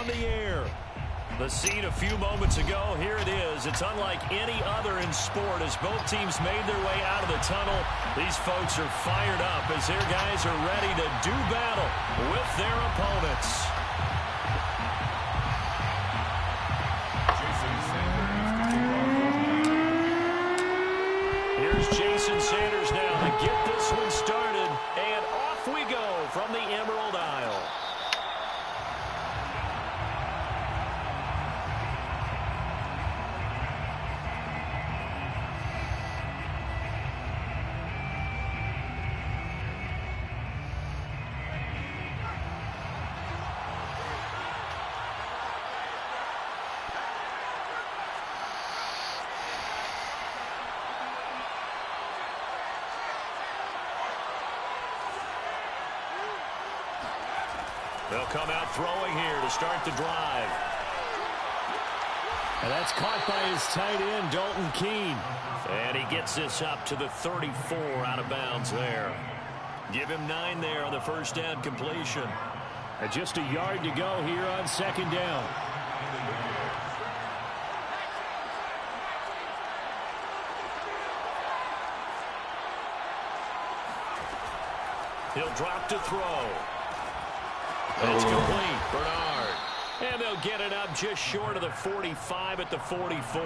on the air. The scene a few moments ago, here it is. It's unlike any other in sport as both teams made their way out of the tunnel. These folks are fired up as their guys are ready to do battle with their opponents. Here's Jason Sanders now to get this one started, and off we go from the Emerald Isle. They'll come out throwing here to start the drive. And that's caught by his tight end, Dalton Keene. And he gets this up to the 34 out of bounds there. Give him 9 there on the first down completion. And just a yard to go here on second down. He'll drop to throw. It's complete. Bernard. And they'll get it up just short of the 45 at the 44.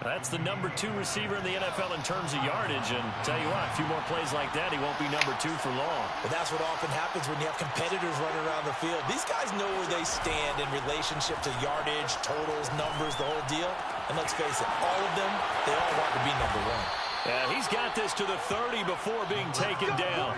That's the number 2 receiver in the NFL in terms of yardage. And tell you what, a few more plays like that, he won't be number 2 for long. Well, that's what often happens when you have competitors running around the field. These guys know where they stand in relationship to yardage, totals, numbers, the whole deal. And let's face it, all of them, they all want to be number 1. Yeah, he's got this to the 30 before being taken down.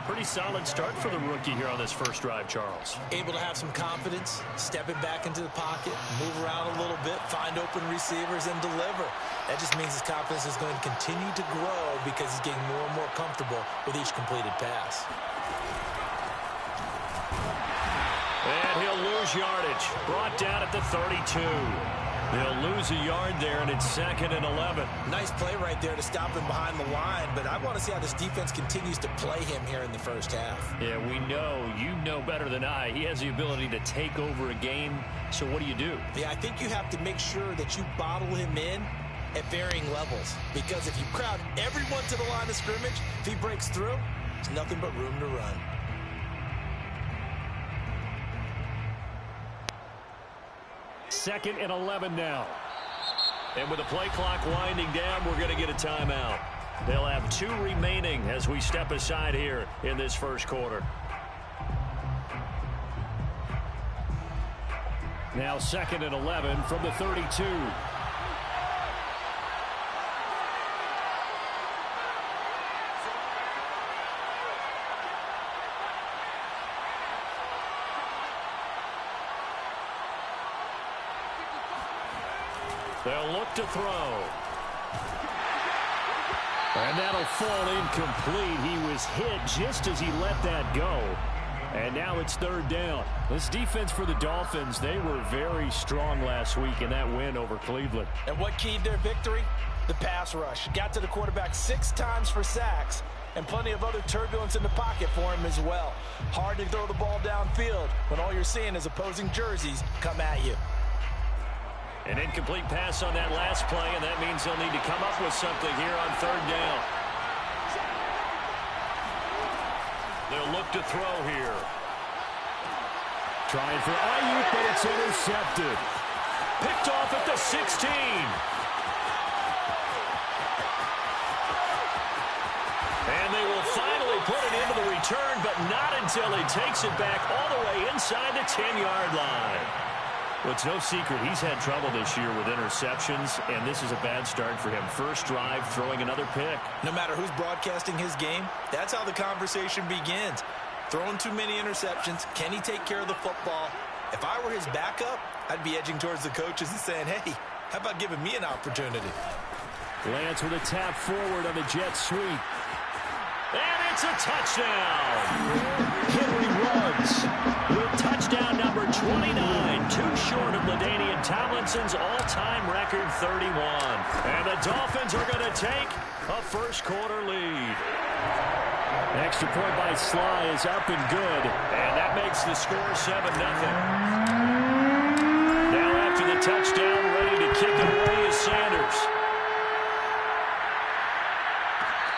Pretty solid start for the rookie here on this first drive, Charles. Able to have some confidence, stepping back into the pocket, move around a little bit, find open receivers, and deliver. That just means his confidence is going to continue to grow because he's getting more and more comfortable with each completed pass. And he'll lose yardage. Brought down at the 32. They'll lose a yard there, and it's 2nd and 11. Nice play right there to stop him behind the line, but I want to see how this defense continues to play him here in the first half. Yeah, we know. You know better than I. He has the ability to take over a game, so what do? Yeah, I think you have to make sure that you bottle him in at varying levels, because if you crowd everyone to the line of scrimmage, if he breaks through, there's nothing but room to run. Second and 11 now. And with the play clock winding down, we're going to get a timeout. They'll have 2 remaining as we step aside here in this first quarter. Now 2nd and 11 from the 32. They'll look to throw. And that'll fall incomplete. He was hit just as he let that go. And now it's 3rd down. This defense for the Dolphins, they were very strong last week in that win over Cleveland. And what keyed their victory? The pass rush. Got to the quarterback 6 times for sacks, and plenty of other turbulence in the pocket for him as well. Hard to throw the ball downfield when all you're seeing is opposing jerseys come at you. An incomplete pass on that last play, and that means they'll need to come up with something here on 3rd down. They'll look to throw here. Trying for Ayuk, but it's intercepted. Picked off at the 16. And they will finally put it into the return, but not until he takes it back all the way inside the 10-yard line. Well, it's no secret he's had trouble this year with interceptions, and this is a bad start for him. First drive, throwing another pick. No matter who's broadcasting his game, that's how the conversation begins. Throwing too many interceptions, can he take care of the football? If I were his backup, I'd be edging towards the coaches and saying, hey, how about giving me an opportunity? Lance with a tap forward on the jet sweep. And it's a touchdown. Henry runs with touchdown number 29, too short of LaDainian Tomlinson's all-time record 31. And the Dolphins are going to take a first quarter lead. Extra point by Sly is up and good. And that makes the score 7-0. Now after the touchdown, ready to kick it away is Sanders.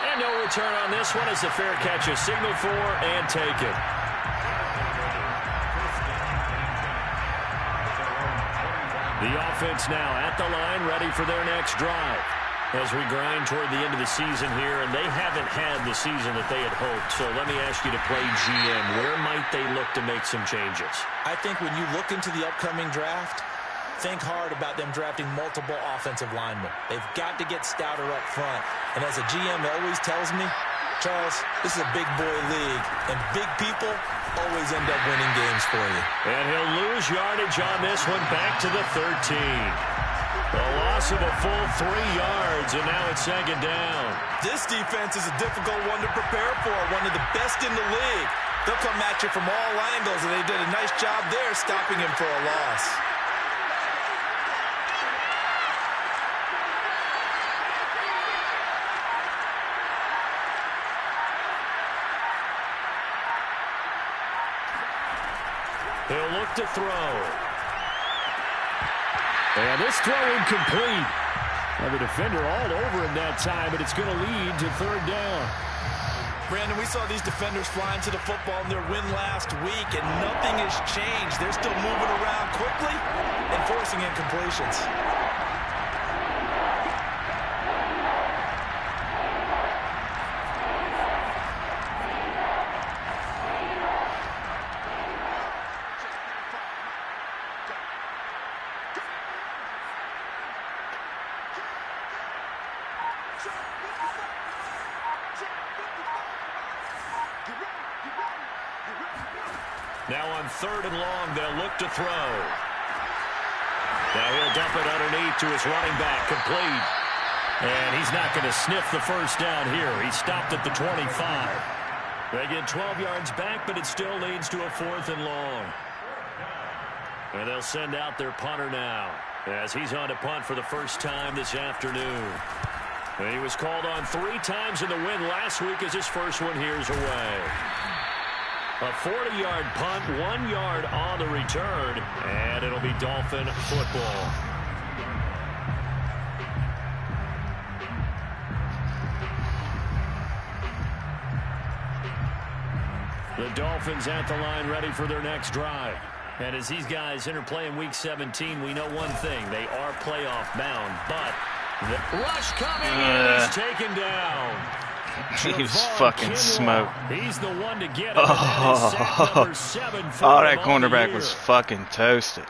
And no return on this one as the fair catch is signaled for and taken. The offense now at the line, ready for their next drive. As we grind toward the end of the season here, and they haven't had the season that they had hoped. So let me ask you to play GM. Where might they look to make some changes? I think when you look into the upcoming draft, think hard about them drafting multiple offensive linemen. They've got to get stouter up front. And as a GM always tells me, Charles, this is a big boy league, and big people always end up winning games for you. And he'll lose yardage on this one, back to the 13. A loss of a full 3 yards, and now it's second down. This defense is a difficult one to prepare for, one of the best in the league. They'll come at you from all angles, and they did a nice job there stopping him for a loss. He'll look to throw. And this throw incomplete. Well, the defender all over him that time, but it's going to lead to third down. Brandon, we saw these defenders flying to the football in their win last week, and nothing has changed. They're still moving around quickly and forcing incompletions. Now on third and long, they'll look to throw. Now he'll dump it underneath to his running back, complete. And he's not going to sniff the first down here. He stopped at the 25. They get 12 yards back, but it still leads to a 4th and long. And they'll send out their punter now, as he's on to punt for the first time this afternoon. And he was called on 3 times in the win last week as his first one here's away. A 40-yard punt, 1 yard on the return, and it'll be Dolphin football. The Dolphins at the line, ready for their next drive. And as these guys interplay in Week 17, we know one thing. They are playoff bound, but the rush coming in is taken down. He was fucking smoked. He's the one to get it. That number 7 for that cornerback was fucking toasted.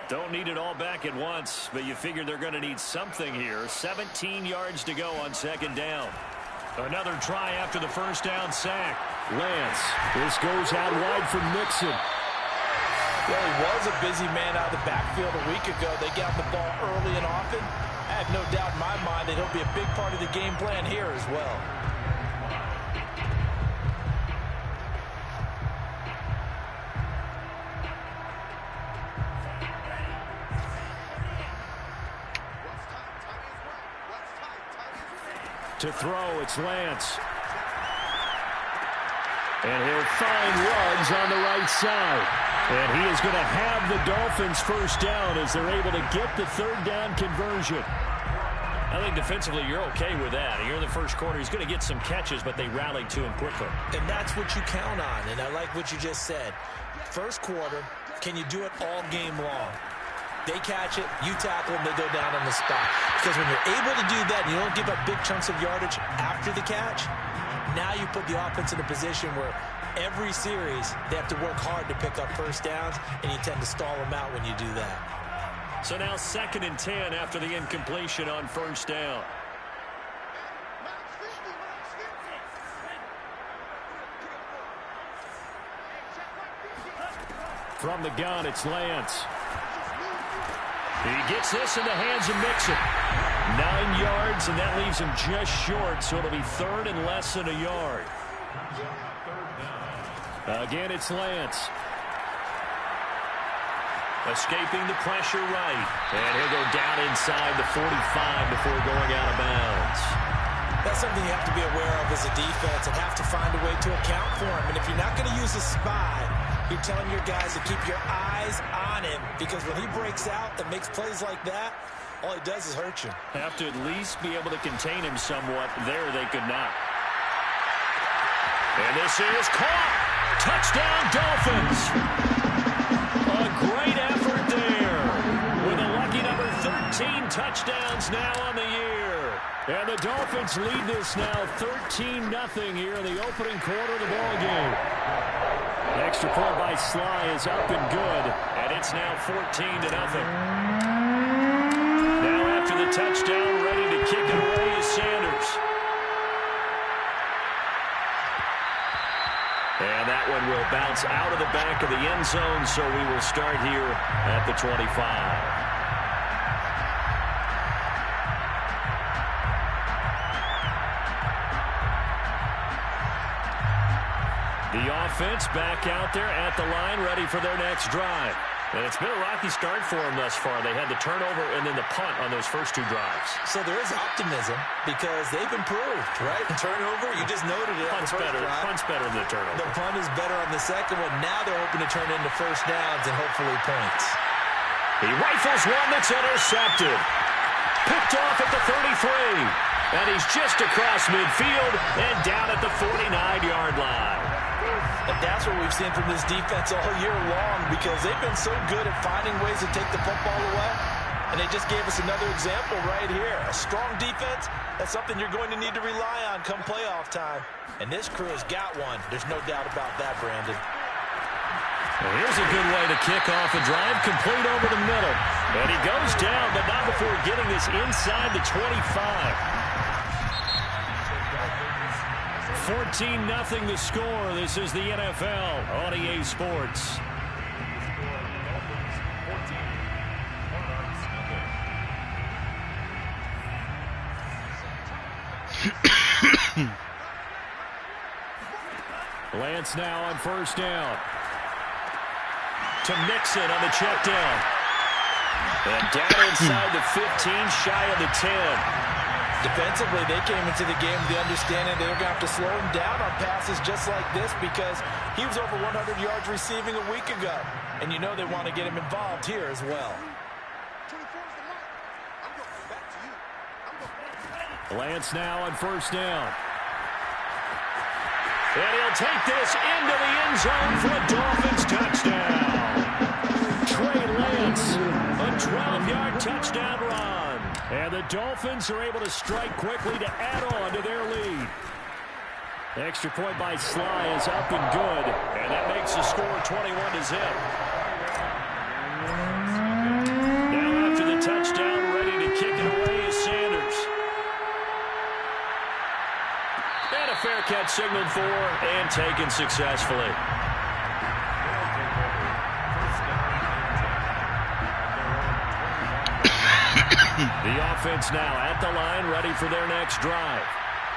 Don't need it all back at once, but you figure they're going to need something here. 17 yards to go on second down. Another try after the first down sack. Lance. This goes out wide from Nixon. Well, he was a busy man out of the backfield a week ago. They got the ball early and often. I have no doubt in my mind that he'll be a big part of the game plan here as well. To throw, it's Lance. And he'll find Ruggs on the right side. And he is going to have the Dolphins first down as they're able to get the third down conversion. I think defensively you're okay with that. Here in the first quarter, he's going to get some catches, but they rallied to him quickly. And that's what you count on, and I like what you just said. First quarter, can you do it all game long? They catch it, you tackle them, they go down on the spot. Because when you're able to do that and you don't give up big chunks of yardage after the catch, now you put the offense in a position where every series they have to work hard to pick up first downs, and you tend to stall them out when you do that. So now 2nd and 10 after the incompletion on first down. From the gun, it's Lance. He gets this in the hands of Mixon. 9 yards, and that leaves him just short, so it'll be third and less than a yard. Again, it's Lance. Escaping the pressure right. And he'll go down inside the 45 before going out of bounds. That's something you have to be aware of as a defense and have to find a way to account for him. And if you're not going to use a spy, you're telling your guys to keep your eyes on him, because when he breaks out and makes plays like that, all he does is hurt you. Have to at least be able to contain him somewhat. There they could not. And this is caught. Touchdown, Dolphins. A great effort there. With a lucky number 13 touchdowns now on the year. And the Dolphins lead this now 13-0 here in the opening quarter of the ballgame. Extra point by Sly is up and good. And it's now 14-0. Now after the touchdown, ready to kick it away is Sanders. And that one will bounce out of the back of the end zone, so we will start here at the 25. The offense back out there at the line, ready for their next drive. And it's been a rocky start for them thus far. They had the turnover and then the punt on those first two drives. So there is optimism because they've improved, right? Turnover, you just noted it. Punt's better. Punt's better than the turnover. The punt is better on the second one. Now they're hoping to turn it into first downs and hopefully points. He rifles one that's intercepted. Picked off at the 33. And he's just across midfield and down at the 49-yard line. And that's what we've seen from this defense all year long, because they've been so good at finding ways to take the football away. And they just gave us another example right here. A strong defense, that's something you're going to need to rely on come playoff time. And this crew has got one. There's no doubt about that, Brandon. Well, here's a good way to kick off a drive, complete over the middle. And he goes down, but not before getting this inside the 25. 14-0 the score. This is the NFL on EA Sports. Lance now on first down. To Mixon on the check down. And down inside the 15, shy of the 10. Defensively, they came into the game with the understanding they were going to have to slow him down on passes just like this, because he was over 100 yards receiving a week ago. And you know they want to get him involved here as well. Lance now on first down. And he'll take this into the end zone for a Dolphins touchdown. Trey Lance, a 12-yard touchdown run. And the Dolphins are able to strike quickly to add on to their lead. Extra point by Sly is up and good. And that makes the score 21-0. Now after the touchdown, ready to kick it away is Sanders. And a fair catch signaled for and taken successfully. The offense now at the line, ready for their next drive.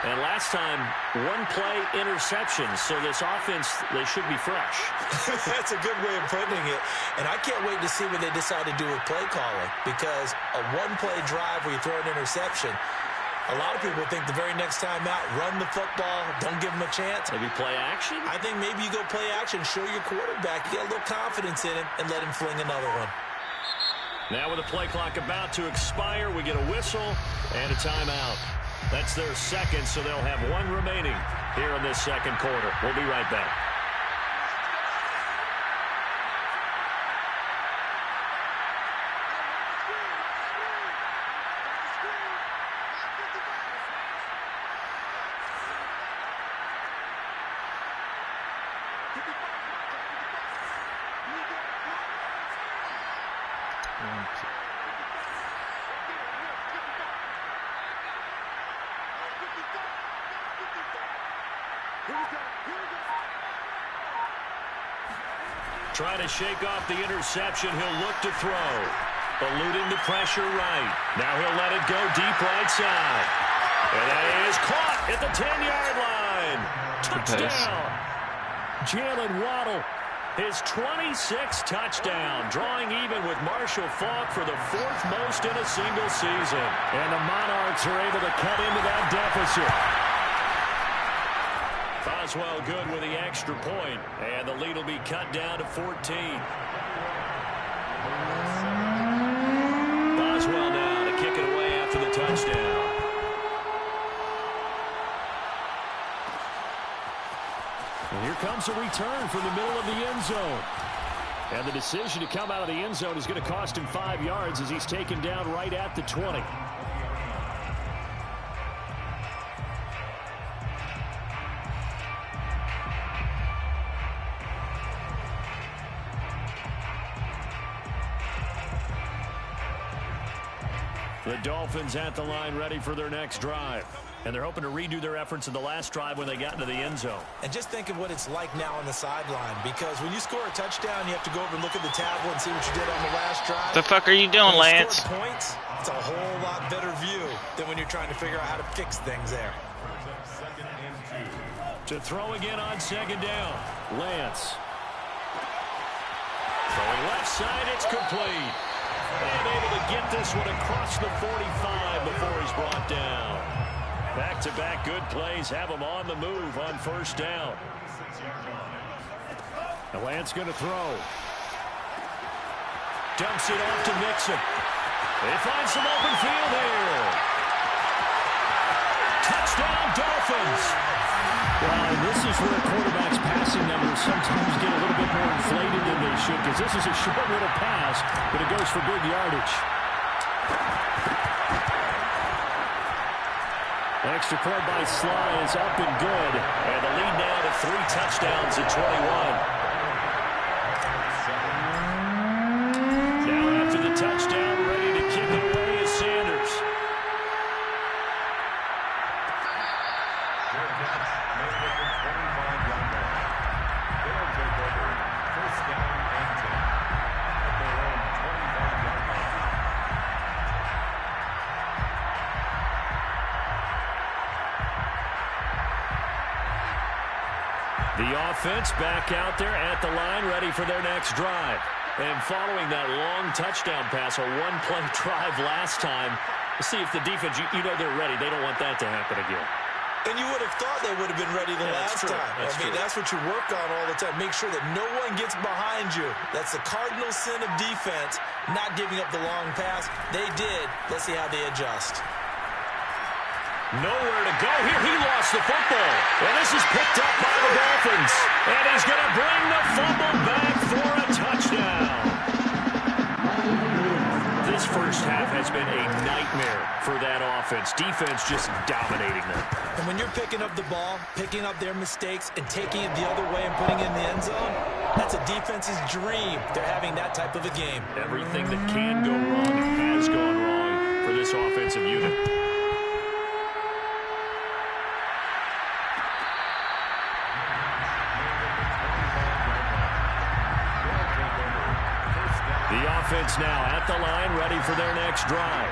And last time, one-play interception. So this offense, they should be fresh. That's a good way of putting it. And I can't wait to see what they decide to do with play calling, because a one-play drive where you throw an interception, a lot of people think the very next time out, run the football, don't give them a chance. Maybe play action? I think maybe you go play action, show your quarterback, you get a little confidence in him, and let him fling another one. Now with the play clock about to expire, we get a whistle and a timeout. That's their second, so they'll have one remaining here in this second quarter. We'll be right back. Trying to shake off the interception. He'll look to throw. Eluding the pressure right. Now he'll let it go deep right side. And that is caught at the 10-yard line. Touchdown. Jalen Waddle, his 26th touchdown, drawing even with Marshall Faulk for the 4th most in a single season. And the Monarchs are able to cut into that deficit. Boswell good with the extra point, and the lead will be cut down to 14. Boswell now to kick it away after the touchdown. And here comes a return from the middle of the end zone. And the decision to come out of the end zone is going to cost him 5 yards as he's taken down right at the 20. The Dolphins at the line ready for their next drive. And they're hoping to redo their efforts in the last drive when they got into the end zone. And just think of what it's like now on the sideline, because when you score a touchdown, you have to go over and look at the tablet and see what you did on the last drive. The fuck are you doing, Lance? Points, it's a whole lot better view than when you're trying to figure out how to fix things there. To throw again on second down. Lance. Throwing left side, it's complete. And able to get this one across the 45 before he's brought down. Back-to-back good plays have him on the move on first down. The Lance going to throw. Dumps it off to Mixon. They find some open field here. Touchdown, Dolphins. Well, and this is where quarterback's passing numbers sometimes get a little bit more inflated than they should, because this is a short little pass, but it goes for good yardage. Extra point by Sly is up and good. And the lead now to 3 touchdowns at 21. Now after the touchdown, ready to kick it away is Sanders. The offense back out there at the line, ready for their next drive. And following that long touchdown pass, a one-play drive last time, see if the defense, you know they're ready. They don't want that to happen again. And you would have thought they would have been ready the last time. That's what you work on all the time. Make sure that no one gets behind you. That's the cardinal sin of defense, not giving up the long pass. They did. Let's see how they adjust. Nowhere to go here. He lost the football. And this is picked up by the Dolphins. And he's going to bring the fumble back for a touchdown. This first half has been a nightmare for that offense. Defense just dominating them. And when you're picking up the ball, picking up their mistakes, and taking it the other way and putting it in the end zone, that's a defense's dream. They're having that type of a game. Everything that can go wrong has gone wrong for this offensive unit. The offense now at the line, ready for their next drive.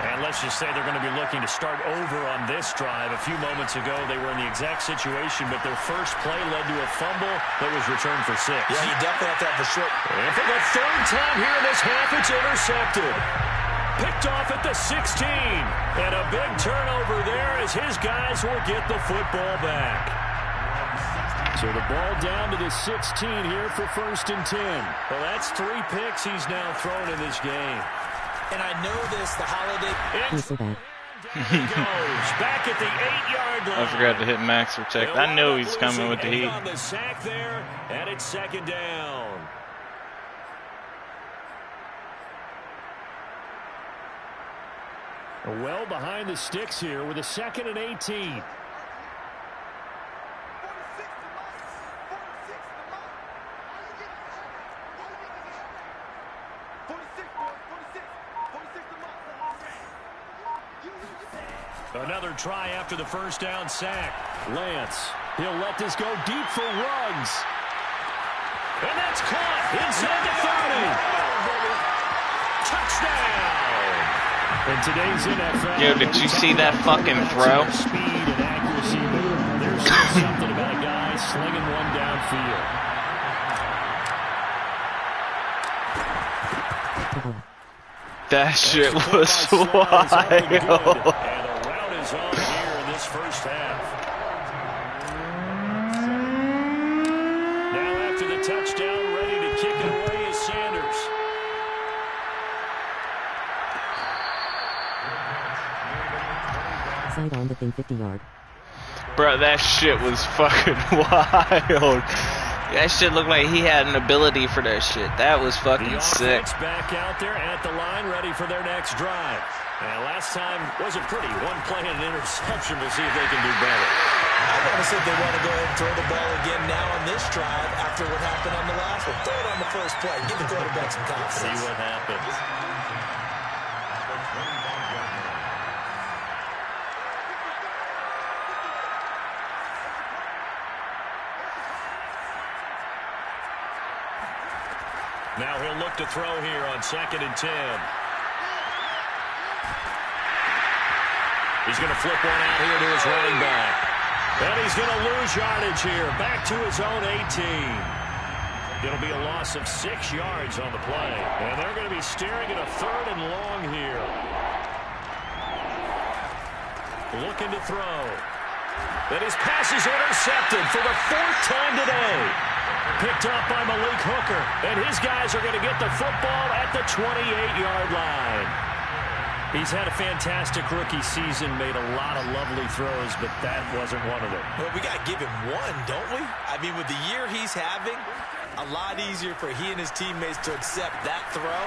And let's just say they're going to be looking to start over on this drive. A few moments ago, they were in the exact situation, but their first play led to a fumble that was returned for 6. Yeah, you definitely have to have a short. And for the third time here in this half, it's intercepted. Picked off at the 16. And a big turnover there as his guys will get the football back. So the ball down to the 16 here for 1st and 10. Well, that's 3 picks he's now thrown in this game. And I know this, the holiday. He goes back at the 8-yard line. I forgot to hit max protect. I know he's coming with the heat. On the sack there, and it's 2nd down. Well behind the sticks here with a 2nd and 18. Another try after the first down sack. Lance, he'll let this go deep for Ruggs. And that's caught inside the 30. In today's NFL, Yo, did you see that fucking throw? Speed and accuracy. There's something about a guy slinging one downfield. That shit was wild. And the route is on here in this first half. Now after the touchdown, ready to kick it away is Sanders. Side on the thing, 50-yard. Bro, that shit was fucking wild. That shit looked like he had an ability for that shit. That was fucking sick. Back out there at the line, ready for their next drive. And last time wasn't pretty. One play and an interception. We'll see if they can do better. I noticed if they want to go ahead and throw the ball again now on this drive after what happened on the last one. Throw it on the first play. Give the quarterback some confidence. See what happens. Now he'll look to throw here on 2nd and 10. He's going to flip one out here to his running back. And he's going to lose yardage here. Back to his own 18. It'll be a loss of 6 yards on the play. And they're going to be staring at a 3rd and long here. Looking to throw. And his pass is intercepted for the 4th time today. Picked up by Malik Hooker. And his guys are going to get the football at the 28-yard line. He's had a fantastic rookie season, made a lot of lovely throws, but that wasn't one of them. Well, we got to give him one, don't we? I mean, with the year he's having, a lot easier for he and his teammates to accept that throw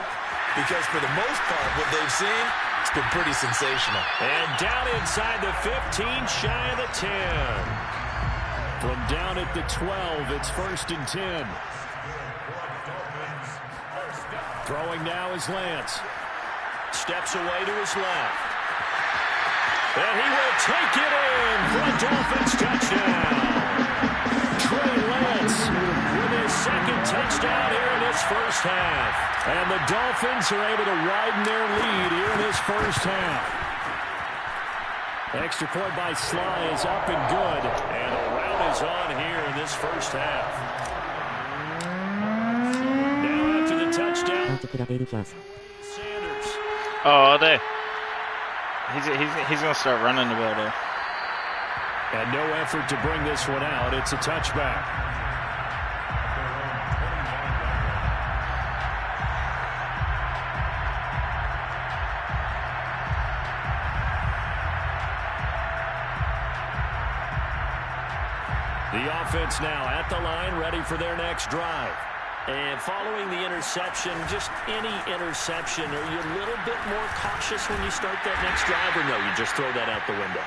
because for the most part, what they've seen, it's been pretty sensational. And down inside the 15, shy of the 10. From down at the 12, it's 1st and 10. Throwing now is Lance. Steps away to his left. And he will take it in for a Dolphins touchdown. Trey Lance with his 2nd touchdown here in this first half. And the Dolphins are able to widen their lead here in this first half. Extra point by Sly is up and good. And the rout is on here in this first half. Now after the touchdown. To put up 80+. Sanders. Oh, there. He's going to start running the ball there. And no effort to bring this one out. It's a touchback. The offense now at the line, ready for their next drive. And following the interception, just any interception, are you a little bit more cautious when you start that next drive, or no, you just throw that out the window?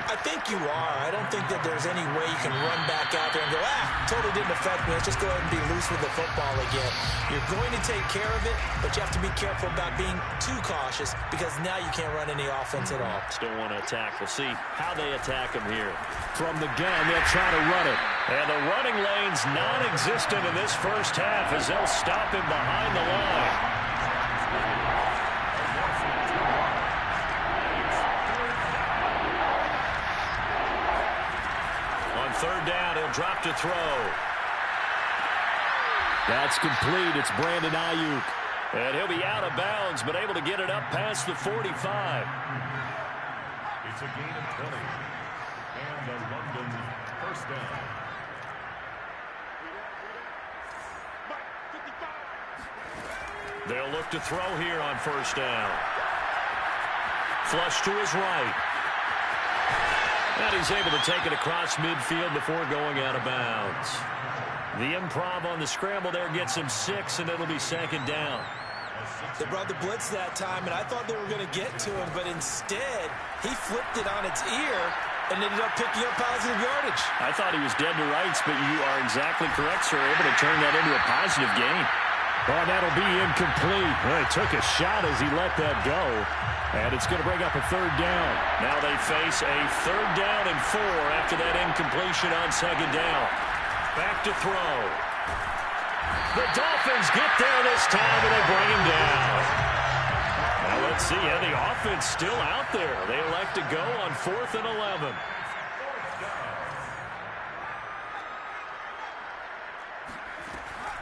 I think you are. I don't think that there's any way you can run back out there and go, totally didn't affect me. Let's just go ahead and be loose with the football again. You're going to take care of it, but you have to be careful about being too cautious because now you can't run any offense at all. Still want to attack. We'll see how they attack him here. From the gun, they'll try to run it. And the running lane's non-existent in this first half as they'll stop him behind the line. On 3rd down, he'll drop to throw. That's complete. It's Brandon Ayuk. And he'll be out of bounds, but able to get it up past the 45. It's a gain of 20. And the London first down. They'll look to throw here on 1st down. Flush to his right. And he's able to take it across midfield before going out of bounds. The improv on the scramble there gets him 6, and it'll be 2nd down. They brought the blitz that time, and I thought they were going to get to him, but instead, he flipped it on its ear and ended up picking up positive yardage. I thought he was dead to rights, but you are exactly correct, sir. Able to turn that into a positive gain. Oh, that'll be incomplete. Well, he took a shot as he let that go. And it's going to bring up a 3rd down. Now they face a 3rd down and 4 after that incompletion on 2nd down. Back to throw. The Dolphins get there this time, and they bring him down. That let's see. Yeah, the offense still out there. They elect to go on 4th and 11.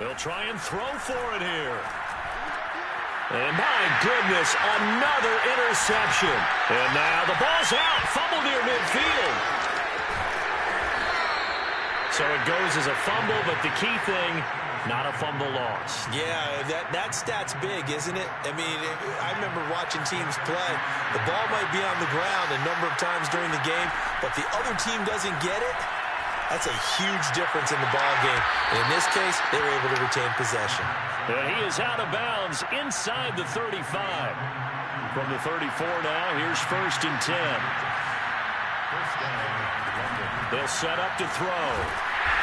They'll try and throw for it here. And my goodness, another interception. And now the ball's out. Fumble near midfield. So it goes as a fumble, but the key thing, not a fumble loss. Yeah, that stat's big, isn't it? I mean, I remember watching teams play. The ball might be on the ground a number of times during the game, but the other team doesn't get it. That's a huge difference in the ball game. And in this case, they were able to retain possession. And he is out of bounds inside the 35. From the 34 now, here's 1st and 10. They'll set up to throw.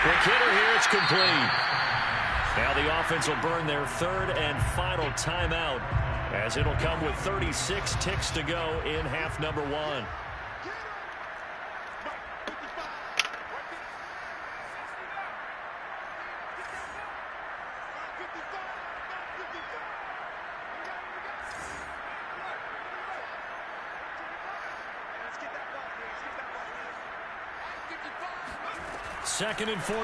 Quick hitter here, it's complete. Now the offense will burn their 3rd and final timeout, as it'll come with 36 ticks to go in half number 1. Second and 14.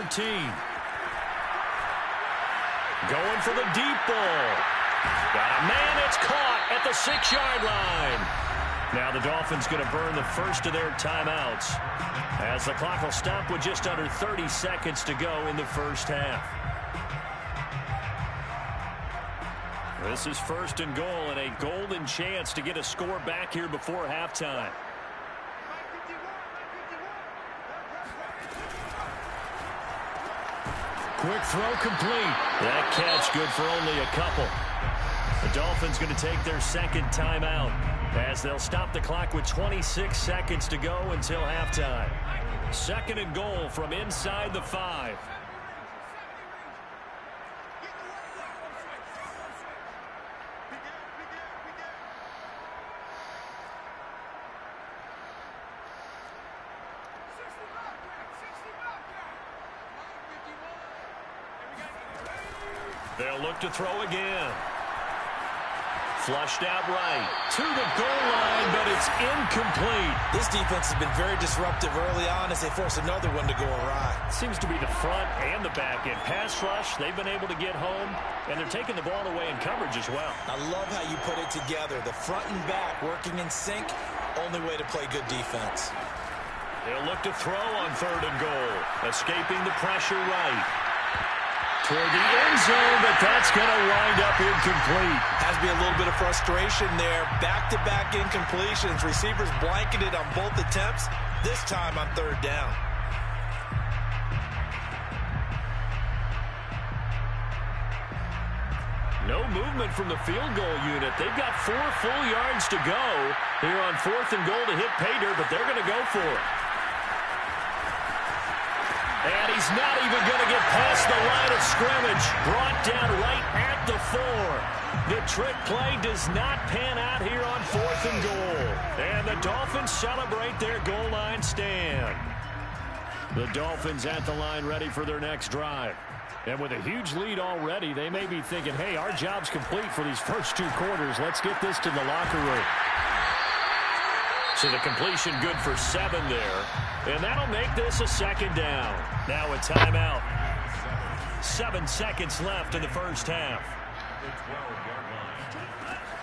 Going for the deep ball. Got a man, it's caught at the 6-yard line. Now the Dolphins going to burn the first of their timeouts, as the clock will stop with just under 30 seconds to go in the first half. This is 1st and goal, and a golden chance to get a score back here before halftime. Quick throw complete. That catch good for only a couple. The Dolphins going to take their 2nd timeout, as they'll stop the clock with 26 seconds to go until halftime. 2nd and goal from inside the 5. They'll look to throw again. Flushed out right to the goal line, but it's incomplete. This defense has been very disruptive early on as they force another one to go awry. Seems to be the front and the back end. Pass rush, they've been able to get home, and they're taking the ball away in coverage as well. I love how you put it together. The front and back working in sync, only way to play good defense. They'll look to throw on 3rd and goal, escaping the pressure right toward the end zone, but that's going to wind up incomplete. Has to be a little bit of frustration there. Back-to-back incompletions. Receivers blanketed on both attempts, this time on 3rd down. No movement from the field goal unit. They've got 4 full yards to go here on 4th and goal to hit pay dirt, but they're going to go for it. And he's not even going to get past the line of scrimmage. Brought down right at the 4. The trick play does not pan out here on 4th and goal. And the Dolphins celebrate their goal line stand. The Dolphins at the line ready for their next drive. And with a huge lead already, they may be thinking, hey, our job's complete for these first 2 quarters. Let's get this to the locker room. So the completion good for 7 there. And that'll make this a 2nd down. Now a timeout. 7 seconds left in the first half.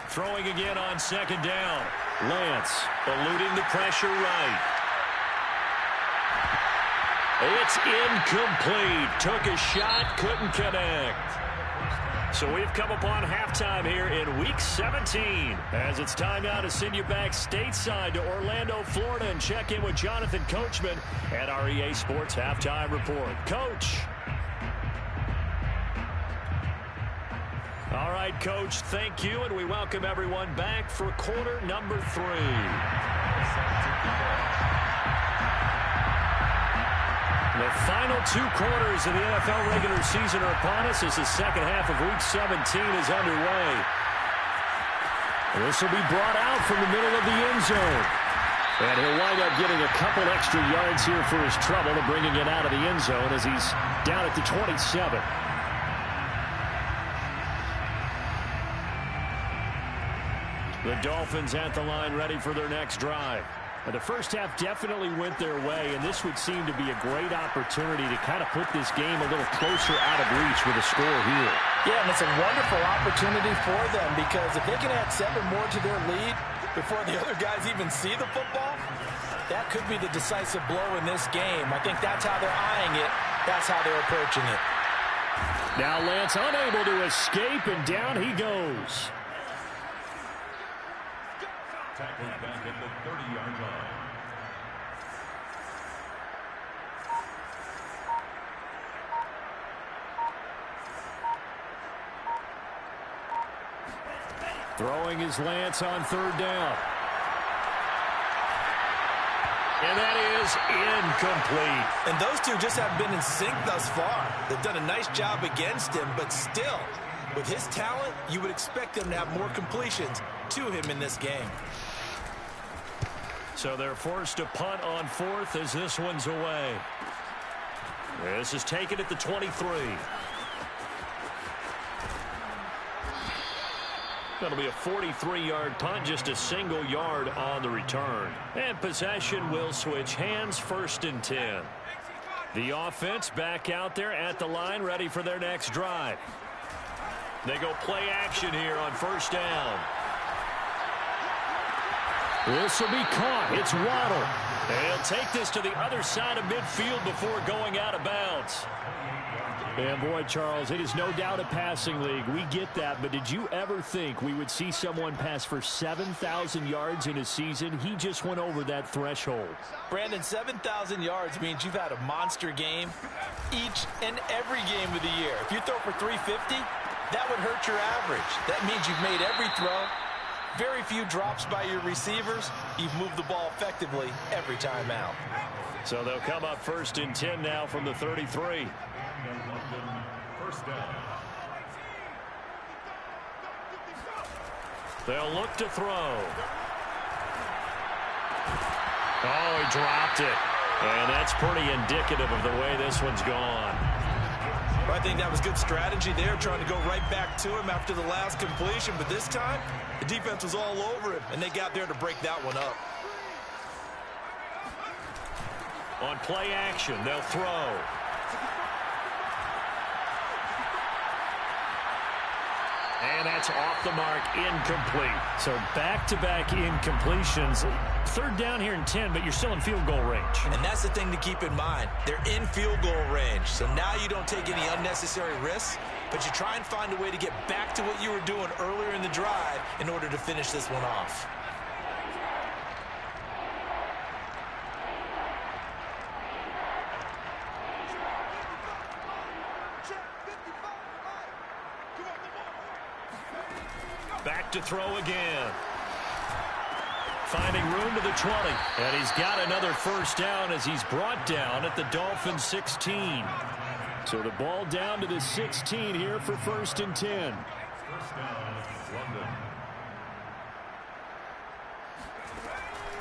Throwing again on 2nd down. Lance eluding the pressure right. It's incomplete. Took a shot, couldn't connect. So we've come upon halftime here in Week 17, as it's time now to send you back stateside to Orlando, Florida, and check in with Jonathan Coachman at our EA Sports Halftime Report. Coach. All right, Coach, thank you, and we welcome everyone back for quarter number 3. The final 2 quarters of the NFL regular season are upon us as the second half of Week 17 is underway. This will be brought out from the middle of the end zone. And he'll wind up getting a couple extra yards here for his trouble and bringing it out of the end zone as he's down at the 27. The Dolphins at the line ready for their next drive. The first half definitely went their way, and this would seem to be a great opportunity to kind of put this game a little closer out of reach with a score here. Yeah, and it's a wonderful opportunity for them because if they can add 7 more to their lead before the other guys even see the football, that could be the decisive blow in this game. I think that's how they're eyeing it. That's how they're approaching it. Now Lance unable to escape, and down he goes. Tackled back at the 30-yard line. Throwing is Lance on 3rd down. And that is incomplete. And those two just haven't been in sync thus far. They've done a nice job against him, but still, with his talent, you would expect them to have more completions to him in this game. So they're forced to punt on 4th as this one's away. This is taken at the 23. That'll be a 43-yard punt, just a single yard on the return. And possession will switch hands, 1st and 10. The offense back out there at the line, ready for their next drive. They go play action here on 1st down. This will be caught. It's Waddle. They'll take this to the other side of midfield before going out of bounds. And boy, Charles, it is no doubt a passing league. We get that, but did you ever think we would see someone pass for 7,000 yards in a season? He just went over that threshold. Brandon, 7,000 yards means you've had a monster game each and every game of the year. If you throw for 350, that would hurt your average. That means you've made every throw. Very few drops by your receivers. You've moved the ball effectively every time out. So they'll come up 1st and 10 now from the 33. First down. They'll look to throw. Oh, he dropped it. And that's pretty indicative of the way this one's gone. Well, I think that was good strategy there, trying to go right back to him after the last completion. But this time, the defense was all over him, and they got there to break that one up. On play action, they'll throw. And that's off the mark, incomplete. So back-to-back incompletions. 3rd down here and 10, but you're still in field goal range. And that's the thing to keep in mind. They're in field goal range. So now you don't take any unnecessary risks, but you try and find a way to get back to what you were doing earlier in the drive in order to finish this one off. Back to throw again. Finding room to the 20. And he's got another 1st down as he's brought down at the Dolphins 16. So the ball down to the 16 here for 1st and 10. First down, London.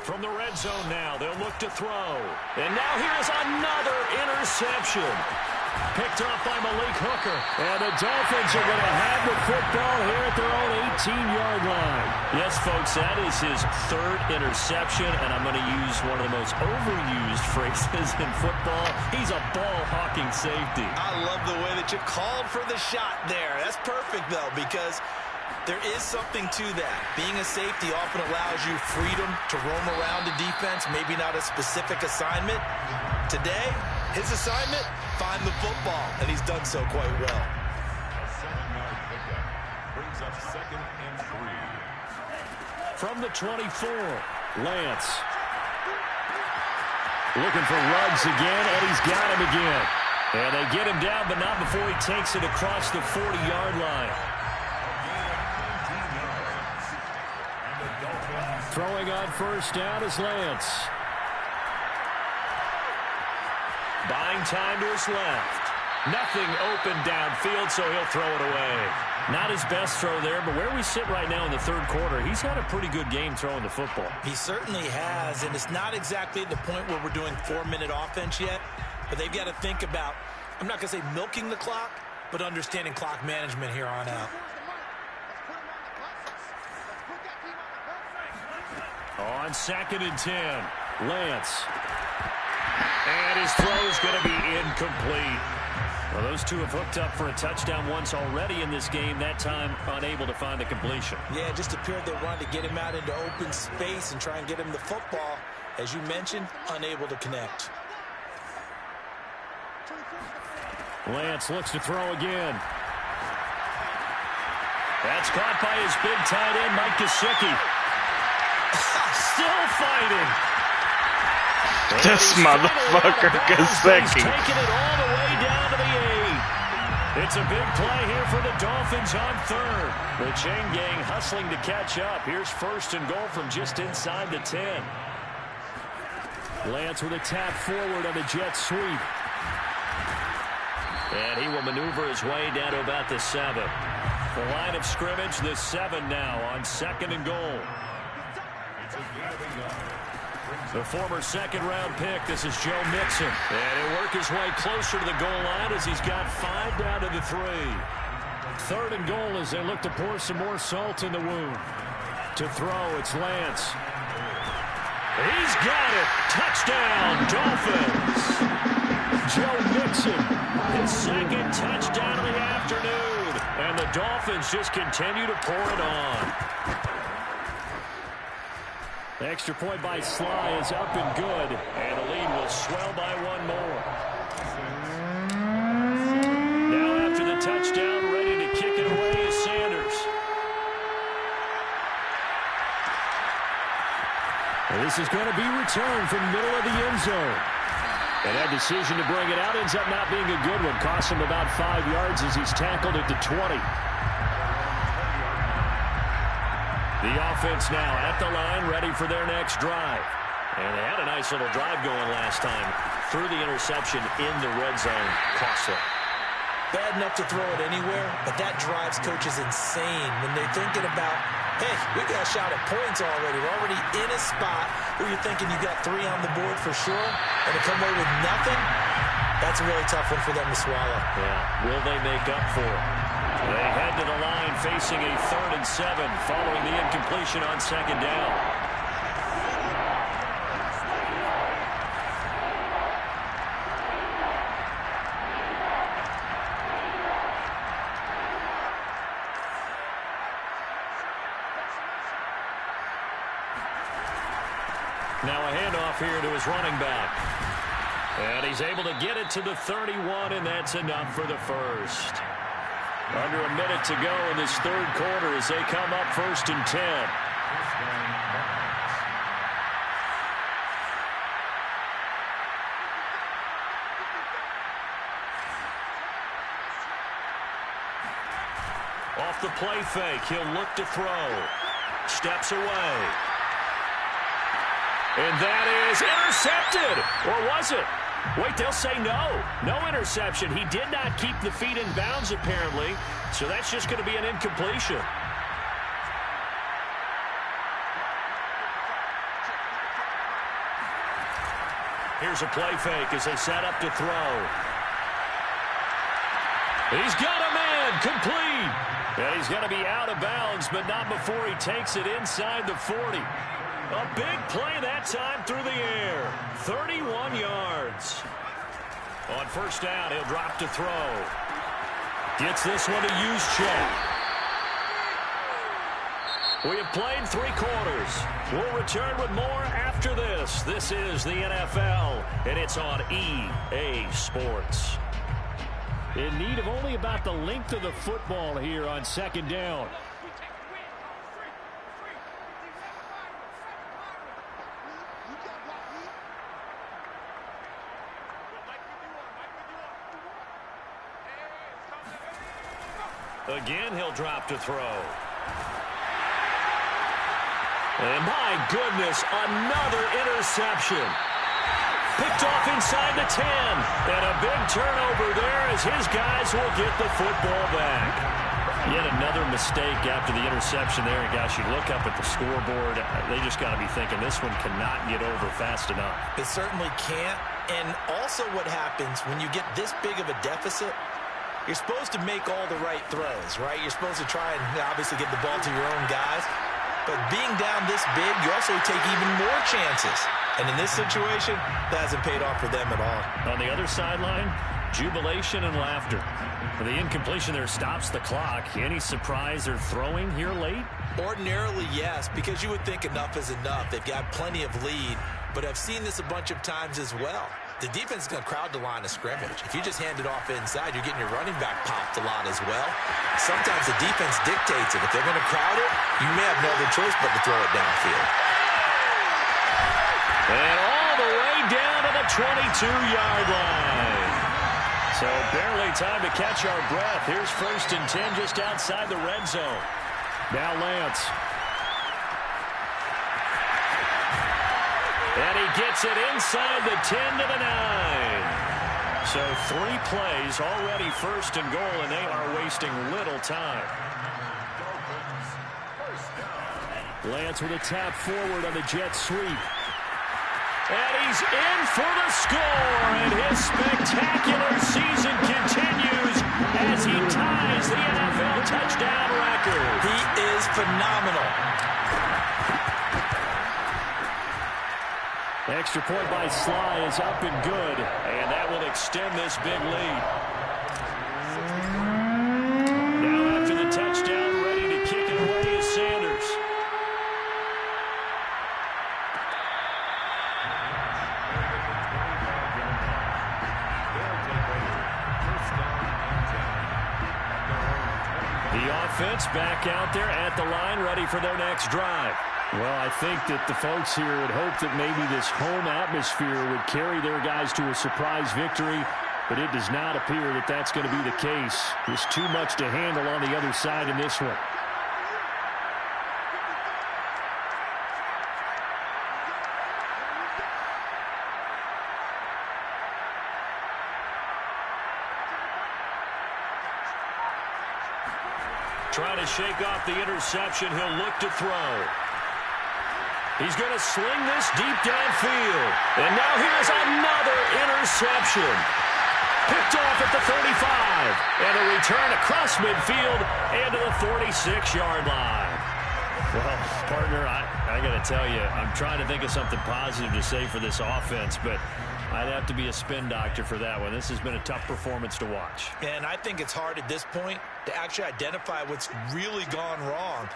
From the red zone now, they'll look to throw. And now here's another interception. Picked off by Malik Hooker. And the Dolphins are going to have the football here at their own 18-yard line. Yes, folks, that is his 3rd interception, and I'm going to use one of the most overused phrases in football. He's a ball-hawking safety. I love the way that you called for the shot there. That's perfect, though, because there is something to that. Being a safety often allows you freedom to roam around the defense, maybe not a specific assignment. Today, his assignment, find the football, and he's done so quite well. A 7-yard pickup brings up 2nd and 3. From the 24, Lance. Looking for Ruggs again, and he's got him again. And they get him down, but not before he takes it across the 40-yard line. Throwing on 1st down is Lance. Buying time to his left. Nothing open downfield, so he'll throw it away. Not his best throw there, but where we sit right now in the 3rd quarter, he's had a pretty good game throwing the football. He certainly has, and it's not exactly at the point where we're doing 4-minute offense yet, but they've got to think about, I'm not going to say milking the clock, but understanding clock management here on out. On 2nd and 10, Lance. And his throw's going to be incomplete. Well, those two have hooked up for a touchdown once already in this game, that time unable to find the completion. Yeah, it just appeared they wanted to get him out into open space and try and get him the football. As you mentioned, unable to connect. Lance looks to throw again. That's caught by his big tight end, Mike Gesicki. Still fighting. This motherfucker Gesicki. He's taking it all the way down to the 8. It's a big play here for the Dolphins on 3rd. The chain gang hustling to catch up. Here's 1st and goal from just inside the 10. Lance with a tap forward on the jet sweep. And he will maneuver his way down to about the 7. The line of scrimmage, the 7 now on 2nd and goal. The former 2nd-round pick, this is Joe Mixon. And he'll work his way closer to the goal line as he's got 5 down to the 3. 3rd and goal as they look to pour some more salt in the wound. To throw, it's Lance. He's got it. Touchdown, Dolphins. Joe Mixon, his 2nd touchdown of the afternoon. And the Dolphins just continue to pour it on. The extra point by Sly is up and good. And the lead will swell by 1 more. Now after the touchdown, ready to kick it away is Sanders. And this is going to be returned from the middle of the end zone. And that decision to bring it out ends up not being a good one. Costs him about 5 yards as he's tackled at the 20. The offense now at the line, ready for their next drive. And they had a nice little drive going last time. Threw the interception in the red zone. Costly. Bad enough to throw it anywhere, but that drives coaches insane when they're thinking about, hey, we got a shot at points already. We're already in a spot where you're thinking you got 3 on the board for sure, and to come away with nothing, that's a really tough one for them to swallow. Yeah, will they make up for it? They head to the line facing a 3rd and 7 following the incompletion on 2nd down. Now a handoff here to his running back. And he's able to get it to the 31, and that's enough for the 1st. Under a minute to go in this 3rd quarter as they come up 1st and 10. Off the play fake, he'll look to throw. Steps away. And that is intercepted. Or was it? Wait, they'll say no. No interception. He did not keep the feet in bounds, apparently. So that's just going to be an incompletion. Here's a play fake as they set up to throw. He's got a man complete. And he's going to be out of bounds, but not before he takes it inside the 40. A big play that time through the air. 31 yards. On 1st down, he'll drop to throw. Gets this one to Juszczyk. We have played 3 quarters. We'll return with more after this. This is the NFL, and it's on EA Sports. In need of only about the length of the football here on 2nd down. Again, he'll drop to throw. And my goodness, another interception. Picked off inside the 10. And a big turnover there as his guys will get the football back. Yet another mistake after the interception there. And gosh, you look up at the scoreboard, they just got to be thinking this one cannot get over fast enough. It certainly can't. And also what happens when you get this big of a deficit, you're supposed to make all the right throws, right? You're supposed to try and obviously get the ball to your own guys. But being down this big, you also take even more chances. And in this situation, that hasn't paid off for them at all. On the other sideline, jubilation and laughter. The incompletion there stops the clock. Any surprise they're throwing here late? Ordinarily, yes, because you would think enough is enough. They've got plenty of lead, but I've seen this a bunch of times as well. The defense is going to crowd the line of scrimmage. If you just hand it off inside, you're getting your running back popped a lot as well. Sometimes the defense dictates it. If they're going to crowd it, you may have no other choice but to throw it downfield. And all the way down to the 22-yard line. So barely time to catch our breath. Here's 1st and 10 just outside the red zone. Now Lance. And he gets it inside the 10 to the 9. So 3 plays already 1st and goal, and they are wasting little time. Lance with a tap forward on the jet sweep. And he's in for the score, and his spectacular season continues as he ties the NFL touchdown record. He is phenomenal. Extra point by Sly is up and good, and that will extend this big lead. Now after the touchdown, ready to kick it away is Sanders. The offense back out there at the line, ready for their next drive. Well, I think that the folks here had hoped that maybe this home atmosphere would carry their guys to a surprise victory, but it does not appear that that's going to be the case. There's too much to handle on the other side in this one. Trying to shake off the interception. He'll look to throw. He's going to sling this deep downfield. And now here's another interception. Picked off at the 35. And a return across midfield and to the 46-yard line. Well, partner, I got to tell you, I'm trying to think of something positive to say for this offense, but I'd have to be a spin doctor for that one. This has been a tough performance to watch. And I think it's hard at this point to actually identify what's really gone wrong.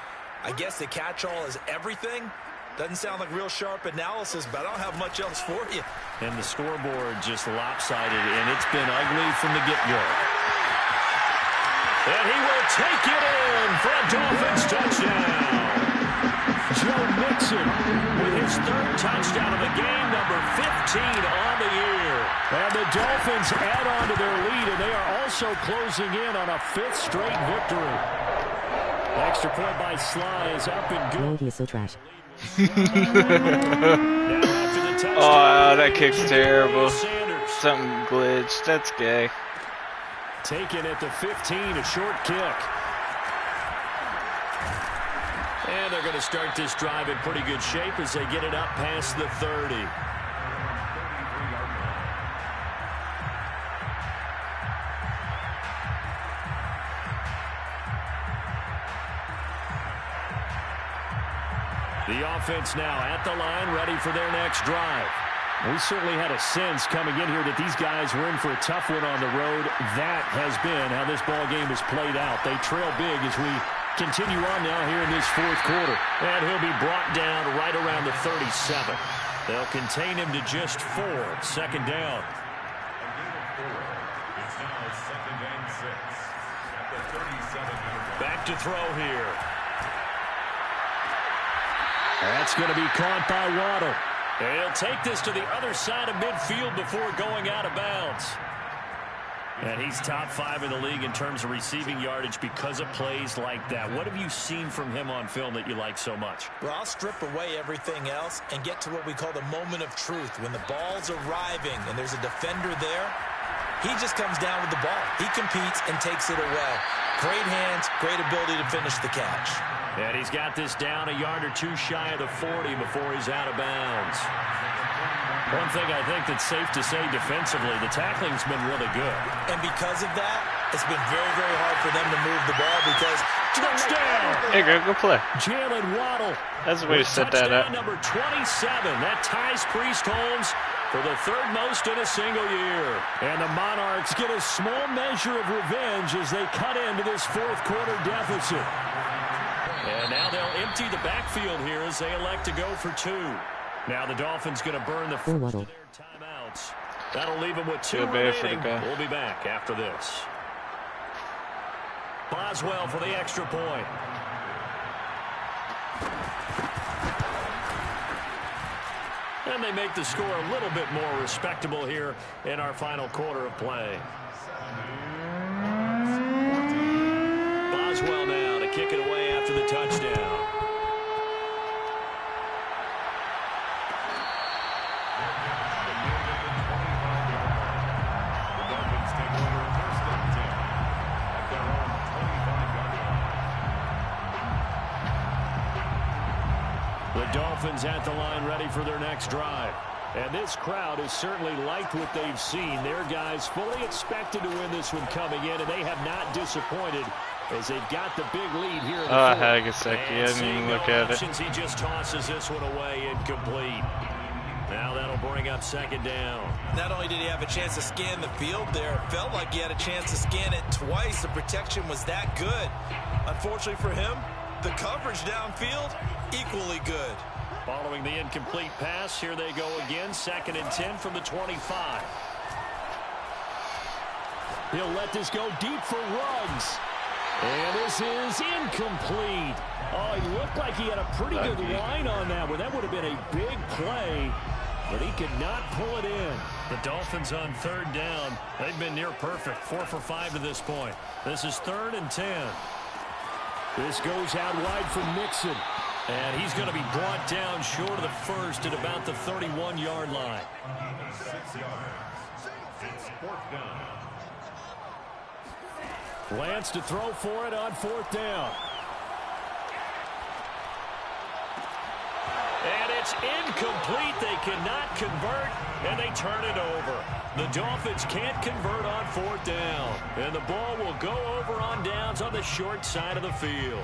I guess the catch-all is everything. Doesn't sound like real sharp analysis, but I don't have much else for you. And the scoreboard just lopsided, and it's been ugly from the get-go. And he will take it in for a Dolphins touchdown. Joe Mixon with his 3rd touchdown of the game, number 15 on the year. And the Dolphins add on to their lead, and they are also closing in on a 5th straight victory. Extra point by Sly is up and good. Oh, he is so trash. Oh, that kick's terrible. Something glitched. That's gay. Taken at the 15, a short kick. And they're going to start this drive in pretty good shape as they get it up past the 30. The offense now at the line, ready for their next drive. We certainly had a sense coming in here that these guys were in for a tough one on the road. That has been how this ball game has played out. They trail big as we continue on now here in this 4th quarter. And he'll be brought down right around the 37. They'll contain him to just 4. 2nd down. It's now 2nd and 6 at the 37. Back to throw here. That's going to be caught by Waddle. And he'll take this to the other side of midfield before going out of bounds. And he's top 5 in the league in terms of receiving yardage because of plays like that. What have you seen from him on film that you like so much? Well, I'll strip away everything else and get to what we call the moment of truth. When the ball's arriving and there's a defender there, he just comes down with the ball. He competes and takes it away. Great hands, great ability to finish the catch. And he's got this down a yard or 2 shy of the 40 before he's out of bounds. One thing I think that's safe to say defensively, the tackling's been really good. And because of that, It's been very, very hard for them to move the ball because touchdown. Hey, go play. Jalen Waddle. That's the way to set that up. Number 27. That ties Priest Holmes for the third most in a single year. And the Monarchs get a small measure of revenge as they cut into this fourth quarter deficit. And now they'll empty the backfield here as they elect to go for 2. Now the Dolphins going to burn the first of their timeouts. That'll leave them with 2 remaining. We'll be back after this. Boswell for the extra point. And they make the score a little bit more respectable here in our final quarter of play. Boswell now to kick it away after the touchdown. Dolphins at the line ready for their next drive. And this crowd has certainly liked what they've seen. Their guys fully expected to win this one coming in, and they have not disappointed as they've got the big lead here. Hang a sec. I didn't even look at it. He just tosses this one away incomplete. Now that'll bring up second down. Not only did he have a chance to scan the field there, it felt like he had a chance to scan it twice. The protection was that good. Unfortunately for him, the coverage downfield, equally good. Following the incomplete pass, here they go again. 2nd and 10 from the 25. He'll let this go deep for Ruggs. And this is incomplete. Oh, he looked like he had a pretty good line on that one. That would have been a big play, but he could not pull it in. The Dolphins on 3rd down. They've been near perfect. 4 for 5 to this point. This is 3rd and 10. This goes out wide for Mixon. And he's going to be brought down short of the first at about the 31-yard line. 6 yards. It's 4th down. Lance to throw for it on 4th down. And it's incomplete. They cannot convert, and they turn it over. The Dolphins can't convert on 4th down. And the ball will go over on downs on the short side of the field.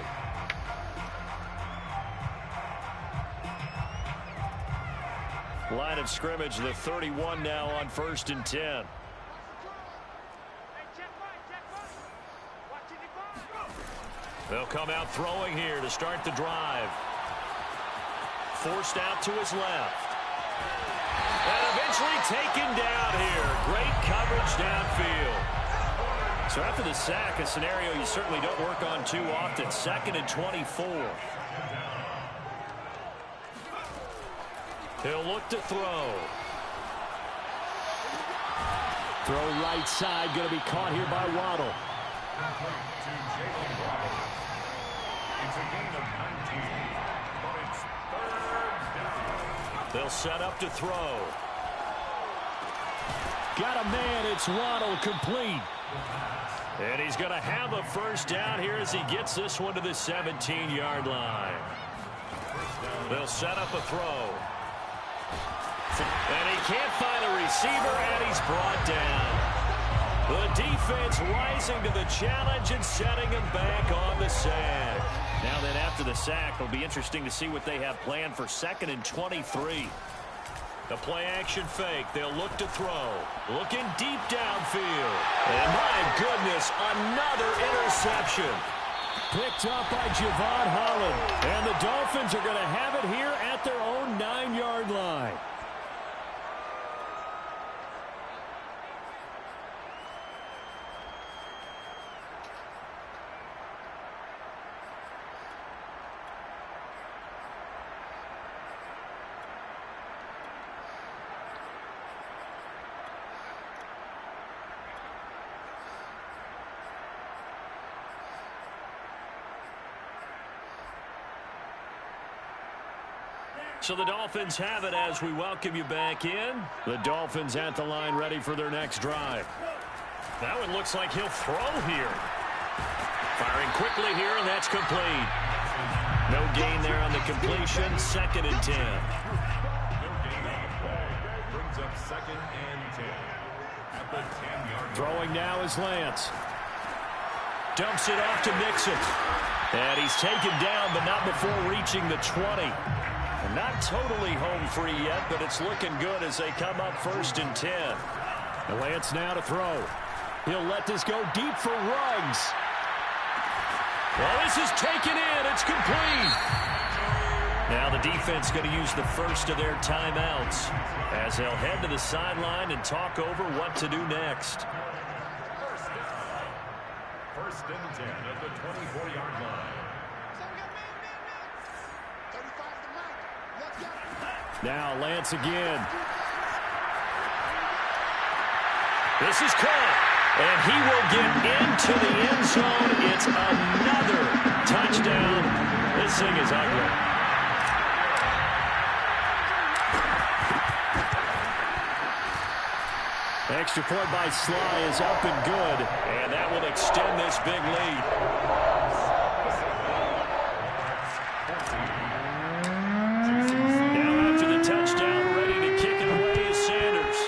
Line of scrimmage, the 31 now on 1st and 10. They'll come out throwing here to start the drive. Forced out to his left. And eventually taken down here. Great coverage downfield. So after the sack, a scenario you certainly don't work on too often. 2nd and 24. He'll look to throw. Throw right side, going to be caught here by Waddle. It's a gain of 19, but it's 3rd down. They'll set up to throw. Got a man, it's Waddle, complete. And he's going to have a 1st down here as he gets this one to the 17-yard line. They'll set up a throw. And he can't find a receiver, and he's brought down. The defense rising to the challenge and setting him back on the sack. Now then, after the sack, it'll be interesting to see what they have planned for 2nd and 23. The play-action fake. They'll look to throw. Looking deep downfield. And my goodness, another interception. Picked up by Javon Holland. And the Dolphins are going to have it here at their own 9-yard line. So the Dolphins have it as we welcome you back in. The Dolphins at the line ready for their next drive. That one looks like he'll throw here. Firing quickly here, and that's complete. No gain there on the completion. 2nd and 10. No gain on the play. Brings up 2nd and 10. At the 10-yard line. Throwing now is Lance. Dumps it off to Mixon. And he's taken down, but not before reaching the 20. And not totally home free yet, but it's looking good as they come up 1st and 10. And Lance now to throw. He'll let this go deep for Ruggs. Well, this is taken in. It's complete. Now the defense going to use the first of their timeouts as they'll head to the sideline and talk over what to do next. First and 10 at the 24-yard line. Now Lance again. This is caught, and he will get into the end zone. It's another touchdown. This thing is ugly. Extra point by Sly is up and good, and that will extend this big lead. Now after the touchdown, ready to kick it away is Sanders.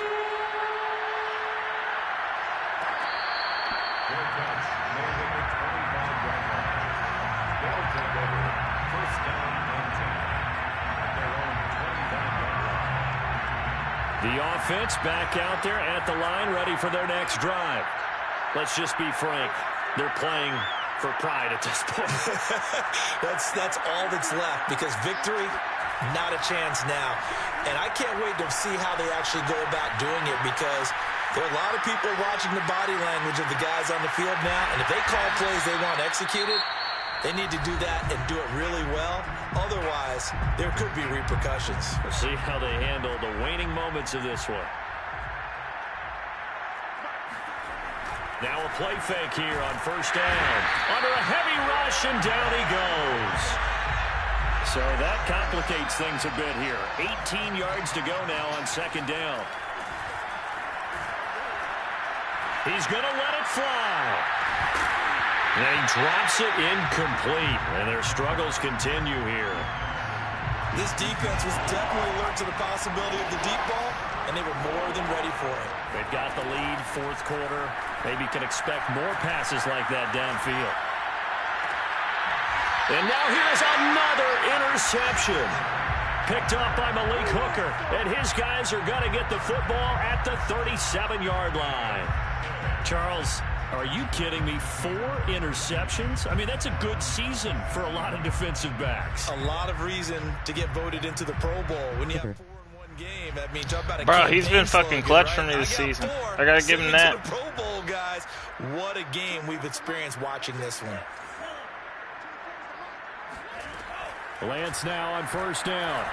The offense back out there at the line, ready for their next drive. Let's just be frank. They're playing for pride at this point. That's all that's left, because victory, not a chance now. And I can't wait to see how they actually go about doing it, because there are a lot of people watching the body language of the guys on the field now, and if they call plays they want executed, they need to do that and do it really well. Otherwise, there could be repercussions. We'll see how they handle the waning moments of this one. Now a play fake here on 1st down. Under a heavy rush, and down he goes. So that complicates things a bit here. 18 yards to go now on 2nd down. He's going to let it fly. And he drops it incomplete, and their struggles continue here. This defense was definitely alert to the possibility of the deep ball, and they were more than ready for it. They've got the lead, 4th quarter. Maybe can expect more passes like that downfield. And now here's another interception. Picked up by Malik Hooker, and his guys are going to get the football at the 37-yard line. Charles, are you kidding me? 4 interceptions? I mean, that's a good season for a lot of defensive backs. A lot of reason to get voted into the Pro Bowl. When you have 4 in one game, that means talk about a bro, he's been fucking slogan, clutch right? for me this season. I gotta give him Send that. it to the Pro Bowl, guys. What a game we've experienced watching this one. Lance now on 1st down.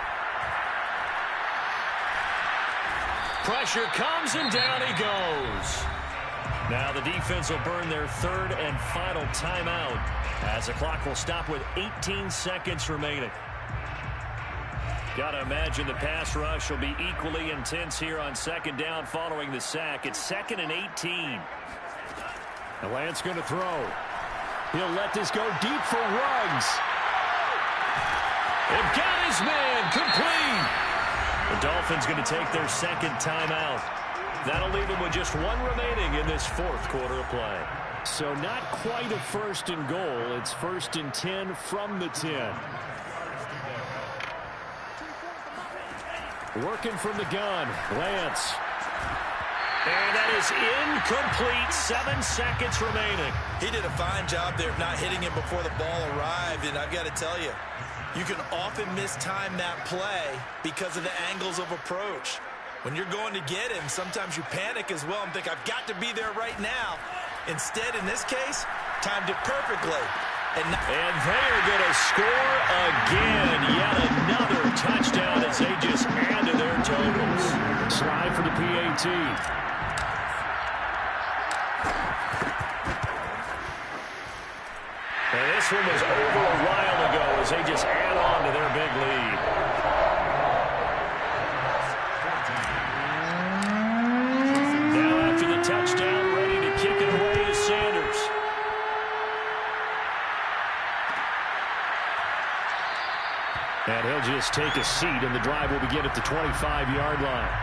Pressure comes, and down he goes. Now the defense will burn their 3rd and final timeout as the clock will stop with 18 seconds remaining. Got to imagine the pass rush will be equally intense here on 2nd down following the sack. It's 2nd and 18. And Lance going to throw. He'll let this go deep for Ruggs. They've got his man complete. The Dolphins going to take their 2nd timeout. That'll leave them with just 1 remaining in this 4th quarter of play. So not quite a 1st and goal. It's 1st and 10 from the 10. Working from the gun, Lance. And that is incomplete. 7 seconds remaining. He did a fine job there of not hitting him before the ball arrived, and I've got to tell you, you can often mistime that play because of the angles of approach. When you're going to get him, sometimes you panic as well and think, I've got to be there right now. Instead, in this case, timed it perfectly. And they are going to score again. Yet another touchdown as they just add to their totals. Slide for the PAT. And this one was over a while ago as they just add on to their big lead. Touchdown, ready to kick it away is Sanders. And he'll just take a seat, and the drive will begin at the 25-yard line.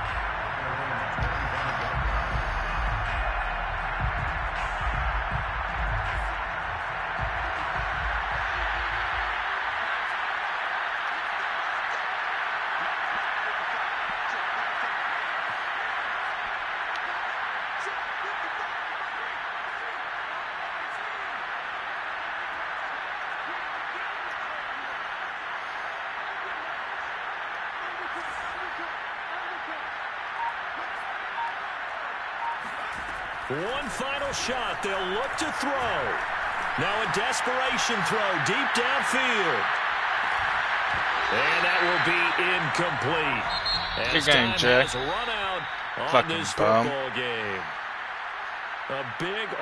One final shot. They'll look to throw. Now a desperation throw deep downfield. And that will be incomplete. Good game, Jay. Run out on Fucking this bum. football game. A big